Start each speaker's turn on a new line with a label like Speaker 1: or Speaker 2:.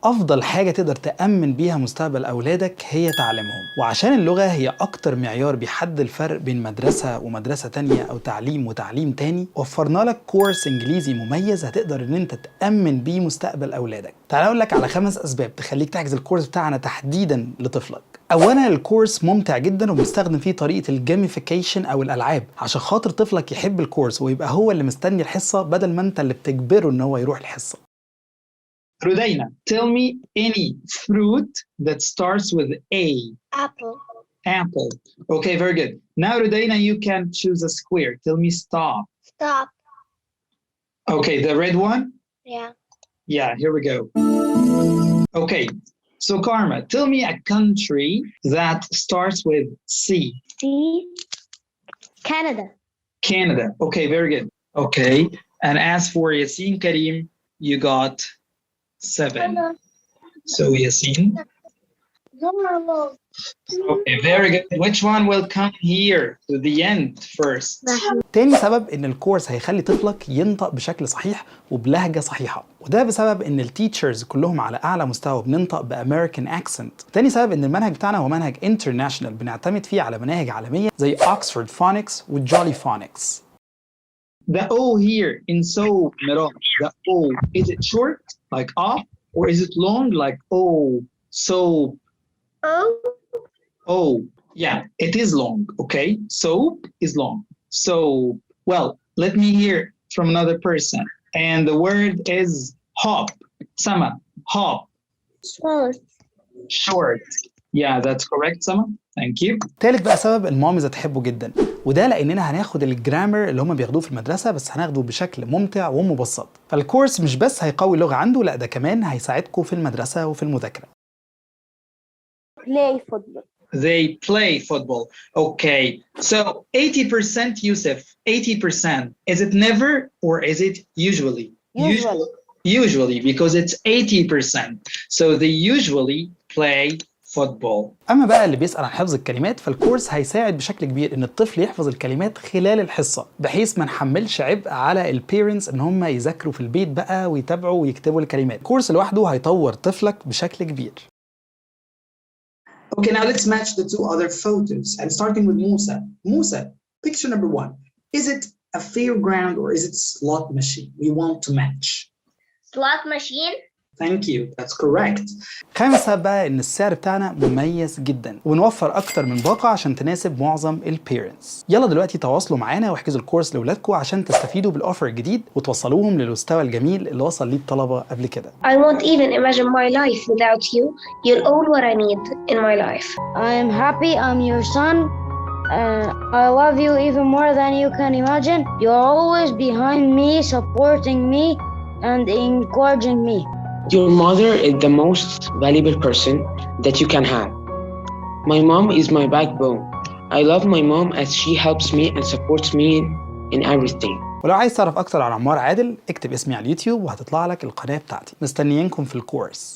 Speaker 1: أفضل حاجة تقدر تأمن بيها مستقبل أولادك هي تعليمهم، وعشان اللغة هي أكتر معيار بيحدد الفرق بين مدرسة ومدرسة تانية أو تعليم وتعليم تاني، وفرنا لك كورس إنجليزي مميز هتقدر إن أنت تأمن بيه مستقبل أولادك. تعال أقول لك على 5 أسباب تخليك تحجز الكورس بتاعنا تحديدا لطفلك. أولا، الكورس ممتع جدا وبنستخدم فيه طريقة الجيميفيكيشن أو الألعاب عشان خاطر طفلك يحب الكورس ويبقى هو اللي مستني الحصة بدل ما أنت اللي بتجبره إن هو يروح الحصة.
Speaker 2: رودينا, tell me any fruit that starts with A.
Speaker 3: Apple.
Speaker 2: Apple. Okay, very good. Now, Rudayna, you can choose a square. Tell me stop.
Speaker 3: Stop.
Speaker 2: Okay, the red one?
Speaker 3: Yeah.
Speaker 2: Yeah, here we go. Okay, so Karma, tell me a country that starts with C.
Speaker 3: C. Canada.
Speaker 2: Canada. Okay, very good. Okay, and as for Yassine Karim, you got 7. So Yassine. Okay, very good. Which one will come here to the end first?
Speaker 1: تاني سبب ان الكورس هيخلي طفلك ينطق بشكل صحيح وبلهجة صحيحة، وده بسبب ان التيتشرز كلهم على اعلى مستوى بننطق بامريكان اكسنت. تاني سبب ان المنهج بتاعنا هو منهج انترناشونال بنعتمد فيه على مناهج عالمية زي اوكسفورد فونكس وجولي فونكس.
Speaker 2: The O here in so, Miran, the O, is it short like up or is it long like O, so?
Speaker 3: Oh.
Speaker 2: Oh, yeah, it is long, okay? Soap is long. So, well, let me hear from another person. And the word is hop. Sama, hop.
Speaker 3: Short.
Speaker 2: Short. Yeah, that's correct, Sama. Thank you.
Speaker 1: تالت بقى سبب الماميز هتحبه جدا، وده لاننا هناخد الجرامر اللي هم بياخدوه في المدرسه بس هناخده بشكل ممتع ومبسط. فالكورس مش بس هيقوي اللغه عنده، لا ده كمان هيساعدكم في المدرسه وفي المذاكره.
Speaker 3: Play football.
Speaker 2: They play football. Okay. So 80%, Yusuf, 80%. Is it never or is it usually?
Speaker 3: Usually.
Speaker 2: Usually, because it's 80%. So they usually play football.
Speaker 1: اما بقى اللي بيسأل عن حفظ الكلمات، فالكورس هيساعد بشكل كبير ان الطفل يحفظ الكلمات خلال الحصة، بحيث ما نحملش عبء على البيرنتس ان هم يذاكروا في البيت بقى ويتابعوا ويكتبوا الكلمات. الكورس لوحده هيطور طفلك بشكل كبير.
Speaker 2: Okay, now let's match the 2 other photos. And starting with Musa. Musa, picture number 1. Is it a fairground or is it slot machine? We want to match.
Speaker 3: Slot machine.
Speaker 2: Thank you. That's correct.
Speaker 1: خامس سبب بقى ان السعر بتاعنا مميز جدا ونوفر اكتر من باقة عشان تناسب معظم البيرنتس. يلا دلوقتي تواصلوا معانا واحجزوا الكورس لاولادكم عشان تستفيدوا بالاوفر الجديد وتوصلوهم للمستوى الجميل اللي وصل ليه الطلبة قبل كده.
Speaker 3: I won't even imagine my life without you. You're all what I need in my life.
Speaker 4: I'm happy I'm your son. I love you even more than you can imagine. You're always behind me, supporting me and encouraging me.
Speaker 5: Your mother is the most valuable person that you can have. My mom is my backbone. I love my mom as she helps me and supports me in everything.
Speaker 1: ولو عايز تعرف اكتر عن عمار عادل، اكتب اسمي على اليوتيوب وهتطلع لك القناة بتاعتي. مستنيينكم في الكورس.